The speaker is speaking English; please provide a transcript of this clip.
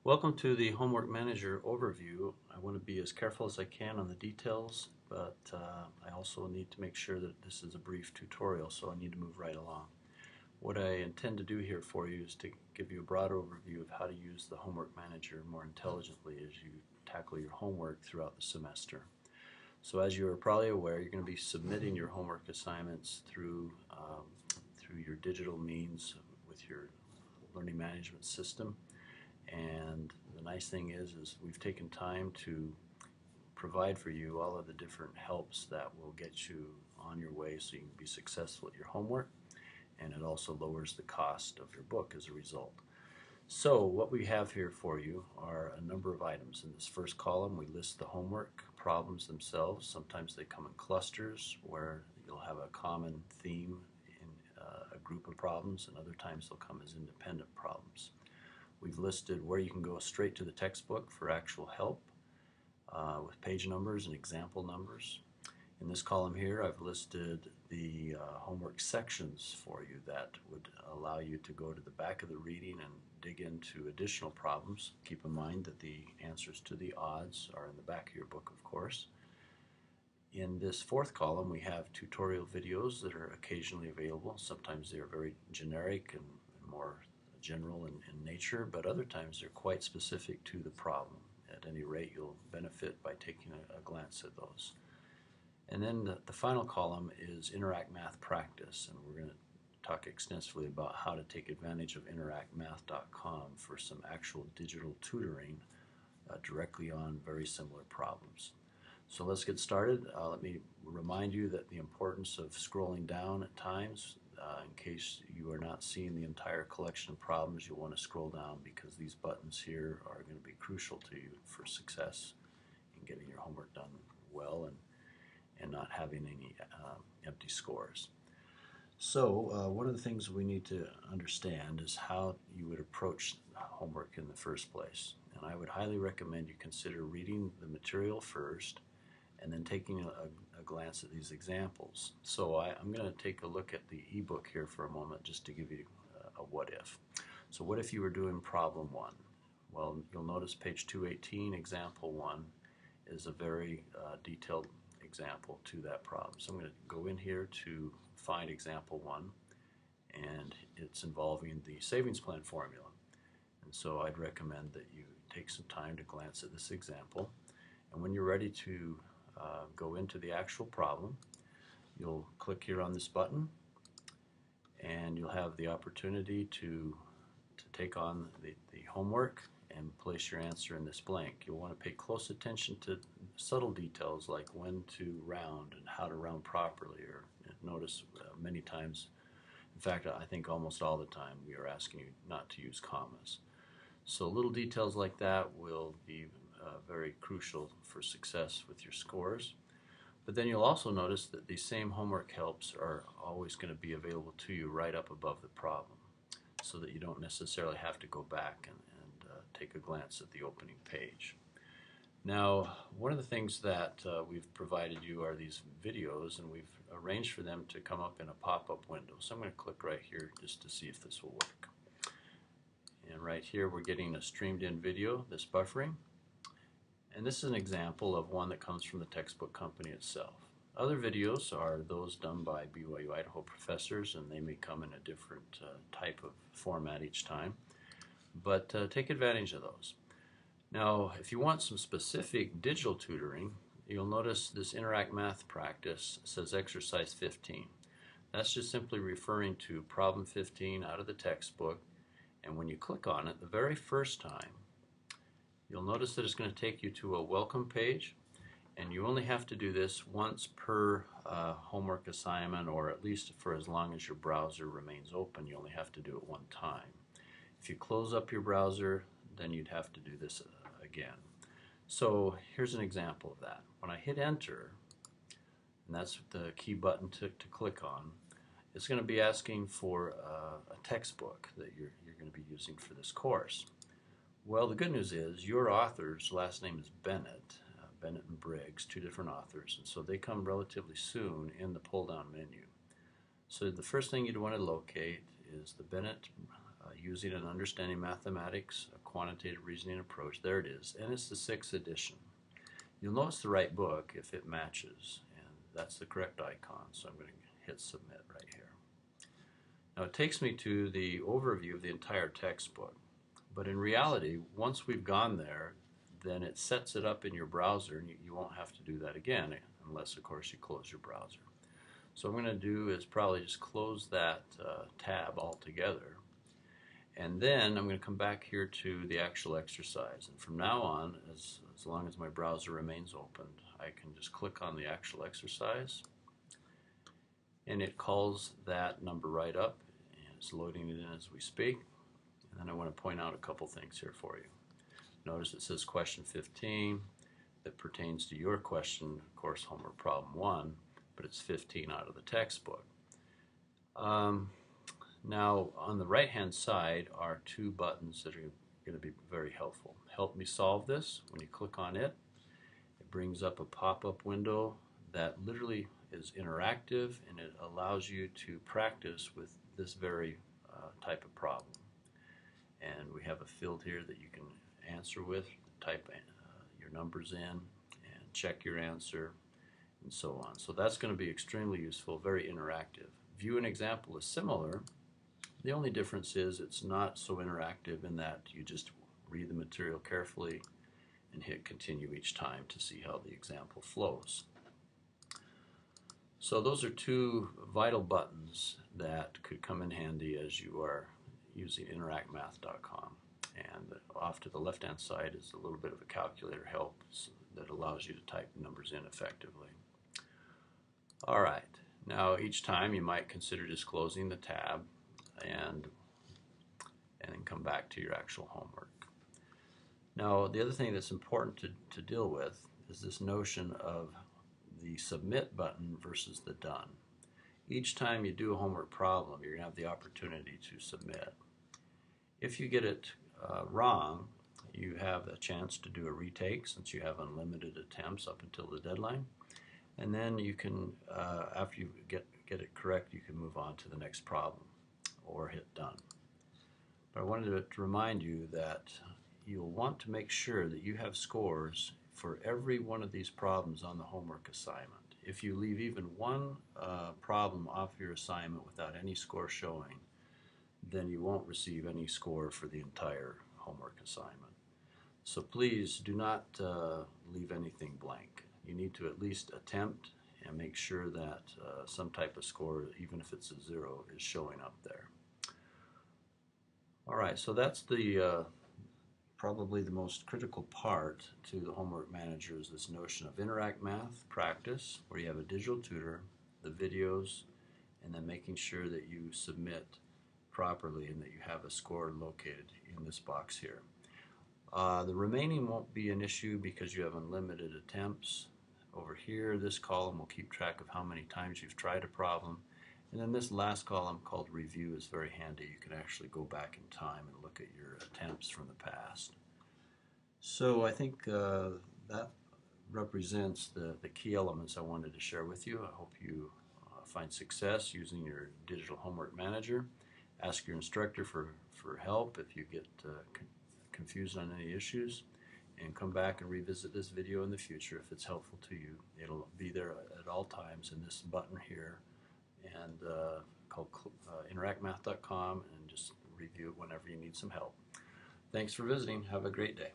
Welcome to the Homework Manager overview. I want to be as careful as I can on the details, but I also need to make sure that this is a brief tutorial, so I need to move right along. What I intend to do here for you is to give you a broad overview of how to use the Homework Manager more intelligently as you tackle your homework throughout the semester. So as you're probably aware, you're going to be submitting your homework assignments through your digital means with your learning management system. And the nice thing is we've taken time to provide for you all of the different helps that will get you on your way so you can be successful at your homework, and it also lowers the cost of your book as a result. So what we have here for you are a number of items. In this first column we list the homework problems themselves. Sometimes they come in clusters where you'll have a common theme in a group of problems, and other times they'll come as independent problems. We've listed where you can go straight to the textbook for actual help with page numbers and example numbers. In this column here I've listed the homework sections for you that would allow you to go to the back of the reading and dig into additional problems. Keep in mind that the answers to the odds are in the back of your book, of course. In this fourth column we have tutorial videos that are occasionally available. Sometimes they are very generic and more general in nature, but other times they're quite specific to the problem. At any rate, you'll benefit by taking a glance at those. And then the final column is Interact Math Practice, and we're going to talk extensively about how to take advantage of interactmath.com for some actual digital tutoring directly on very similar problems. So let's get started. Let me remind you that the importance of scrolling down at times. In case you are not seeing the entire collection of problems, you'll want to scroll down because these buttons here are going to be crucial to you for success in getting your homework done well and not having any empty scores. So one of the things we need to understand is how you would approach homework in the first place. And I would highly recommend you consider reading the material first and then taking a glance at these examples. So I'm going to take a look at the ebook here for a moment just to give you a what if. So what if you were doing problem 1? Well, you'll notice page 218, example 1 is a very detailed example to that problem. So I'm going to go in here to find example 1, and it's involving the savings plan formula. And so I'd recommend that you take some time to glance at this example, and when you're ready to go into the actual problem, you'll click here on this button and you'll have the opportunity to take on the homework and place your answer in this blank. You'll want to pay close attention to subtle details like when to round and how to round properly, or notice many times, in fact I think almost all the time, we are asking you not to use commas. So little details like that will be very crucial for success with your scores. But then you'll also notice that these same homework helps are always going to be available to you right up above the problem, so that you don't necessarily have to go back and take a glance at the opening page. Now, one of the things that we've provided you are these videos, and we've arranged for them to come up in a pop-up window. So I'm going to click right here just to see if this will work. And right here we're getting a streamed in video, this buffering. And this is an example of one that comes from the textbook company itself. Other videos are those done by BYU Idaho professors, and they may come in a different type of format each time. But take advantage of those. Now, if you want some specific digital tutoring, you'll notice this Interact Math Practice says exercise 15. That's just simply referring to problem 15 out of the textbook, and when you click on it the very first time, you'll notice that it's going to take you to a welcome page, and you only have to do this once per homework assignment, or at least for as long as your browser remains open. You only have to do it one time. If you close up your browser, then you'd have to do this again. So here's an example of that. When I hit enter, and that's the key button to click on, it's going to be asking for a textbook that you're going to be using for this course. Well, the good news is your author's last name is Bennett, Bennett and Briggs, two different authors, and so they come relatively soon in the pull-down menu. So the first thing you'd want to locate is the Bennett Using and Understanding Mathematics, a Quantitative Reasoning Approach. There it is, and it's the 6th edition. You'll notice the right book if it matches, and that's the correct icon, so I'm going to hit submit right here. Now it takes me to the overview of the entire textbook, but in reality, once we've gone there, then it sets it up in your browser, and you won't have to do that again, unless of course you close your browser. So what I'm going to do is probably just close that tab altogether, and then I'm going to come back here to the actual exercise, and from now on, as long as my browser remains open, I can just click on the actual exercise, and it calls that number right up, and it's loading it in as we speak. And then I want to point out a couple things here for you. Notice it says question 15 that pertains to your question, of course, homework problem 1, but it's 15 out of the textbook. Now on the right hand side are 2 buttons that are going to be very helpful. Help me solve this. When you click on it, it brings up a pop-up window that literally is interactive, and it allows you to practice with this very type of problem. And we have a field here that you can answer with, type your numbers in and check your answer and so on. So that's going to be extremely useful, very interactive. View an example is similar. The only difference is it's not so interactive in that you just read the material carefully and hit continue each time to see how the example flows. So those are 2 vital buttons that could come in handy as you are using interactmath.com. And off to the left hand side is a little bit of a calculator help that allows you to type numbers in effectively. Alright, now each time you might consider just closing the tab and then come back to your actual homework. Now the other thing that's important to deal with is this notion of the submit button versus the done. Each time you do a homework problem, you're going to have the opportunity to submit. If you get it wrong, you have a chance to do a retake since you have unlimited attempts up until the deadline. And then you can, after you get it correct, you can move on to the next problem or hit done. But I wanted to remind you that you'll want to make sure that you have scores for every one of these problems on the homework assignment. If you leave even one problem off your assignment without any score showing, then you won't receive any score for the entire homework assignment. So please do not leave anything blank. You need to at least attempt and make sure that some type of score, even if it's a 0, is showing up there. Alright, so that's the probably the most critical part to the homework manager is this notion of Interact Math practice, where you have a digital tutor, the videos, and then making sure that you submit properly and that you have a score located in this box here. The remaining won't be an issue because you have unlimited attempts. Over here, this column will keep track of how many times you've tried a problem. And then this last column called review is very handy. You can actually go back in time and look at your attempts from the past. So I think that represents the key elements I wanted to share with you. I hope you find success using your digital homework manager. Ask your instructor for help if you get confused on any issues, and come back and revisit this video in the future if it's helpful to you. It'll be there at all times in this button here, and called interactmath.com, and just review it whenever you need some help. Thanks for visiting. Have a great day.